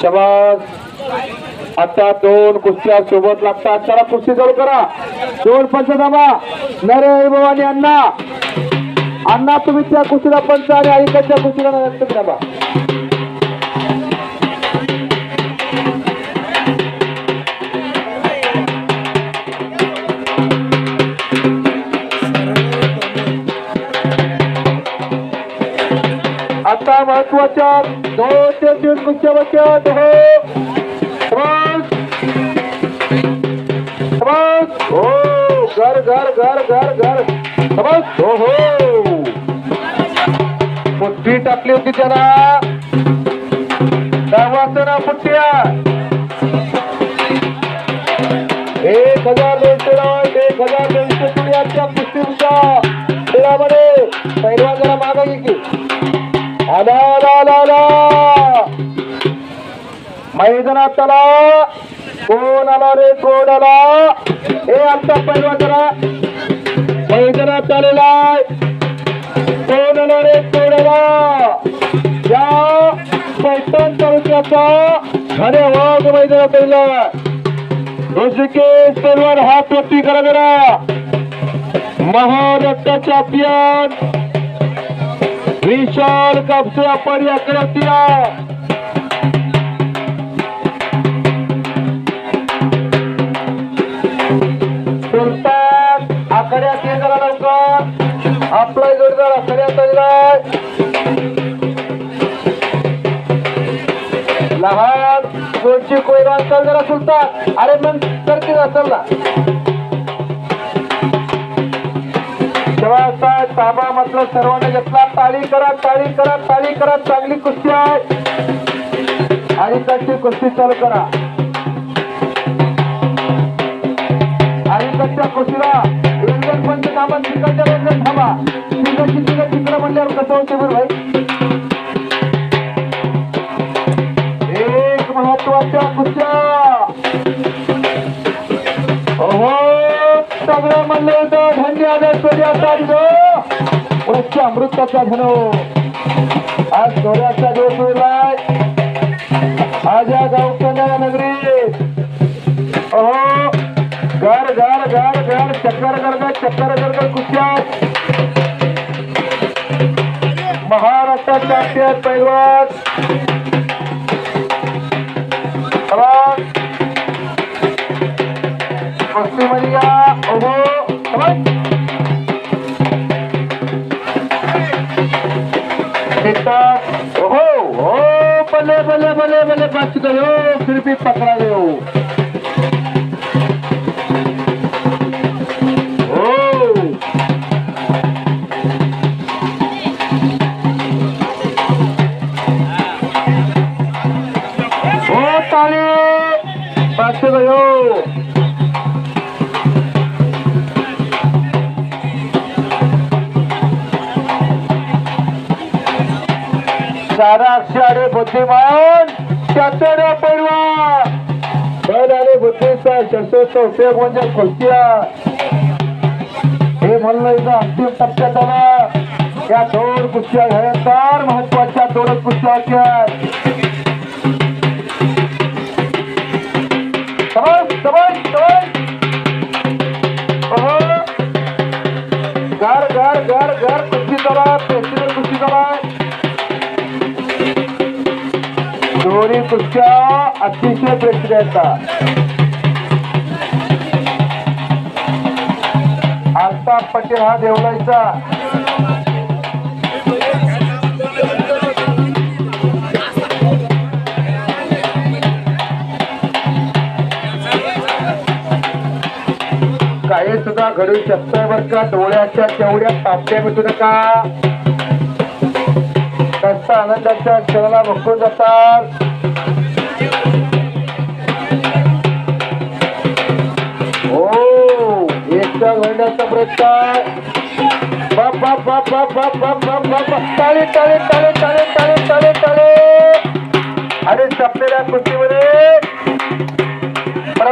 शाबास. आता दोन कुस्त्या सोबत लागतात. चला कुस्ती चालू करा. दोन पंचधामा नरे भवानी अण्णा. अण्णा तुम्ही त्या कुस्तीला पंच आणि आईकडच्या कुस्तीला तुम्ही धाबा. आता महत्वाच्या 2 ते 3 कुस्त्या बसत हो. घर घर घर घर घर हो हो. पुट्टी टाकली होती त्याला. वाचना पुट्ट्या 1200 पुण्याच्या कुस्तीच्या खेळामध्ये पहिला जरा मागे की आला मैदानात आला. कोण आला रे कोण आला. हे आता पहिला जरा मैदानात आलेला. कोण आला रे कोण आला. या पैठण तालुक्याचा धन्यवाद मैदानात आलेला ऋषिकेश पैलवान. हात वरती करा जरा. महाराष्ट्र चॅम्पियन विशाल कापसे आपण याकडे सुलतान आकड्यात ये जरा लवकर. आपला जोडीदार आकड्यात आलेलाय. लहान गोडची कोयरान चल जरा सुलतान. अरे मग करते असेल ना. ताबा म्हटलं सर्वांनी घेतला. टाळी करा टाळी करा टाळी करा. चांगली कुस्ती आहे आणि कशी कुस्ती चालू करा. आणि कशा कुस्तीला इंग्लंड पंच कामात तिकडच्या इंग्लंड थांबा. तिकडची तिकडं म्हणल्यावर कसं होते बरं भाई. एक महत्वाच्या कुस्त्या हो. सगळं म्हणलं होतं धन्यवाद. वृक्ष अमृताचा धनो आज डोळ्याचा जोर मिळालाय. आज या गावकन्या नगरी अहो घर घर घर घर चक्कर गर्ग कुस्त्या. महाराष्ट्र चॅम्पियन पैलवान कुस्तीमध्ये या. हो बल्ले बल्ले बल्ले बल्ले बच गए. फिर भी पकड़ा गए हो. ताली बच गए. सारा अक्षरे बुद्धिमान शस्त्र पैलवान. बल आणि बुद्धीचा शस्त्राचा उपयोग म्हणजे कुस्त्या. हे म्हणलं इथं अंतिम टप्प्यात आला. या 2 कुस्त्या घ्यायच्या महत्वाच्या 2 कुस्त्या घर घर घर घर कुस्ती करा. फेस्टिवल कुस्ती करा. दोन्ही कुस्त्या अतिशय प्रेक्षणीय असतात. आस्था पटेल हा देवलाईचा काही सुद्धा घडू शकतोय बर का. डोळ्याच्या तेवढ्या तापड्या मिटू नका. कसा आनंदाच्या क्षणाला बघून जातात. हो एकटा घडण्याचा प्रयत्न. टाळे टाळे टाळे टाळे टाळे टाळे टाळे. आणि संपलेल्या कुस्तीमध्ये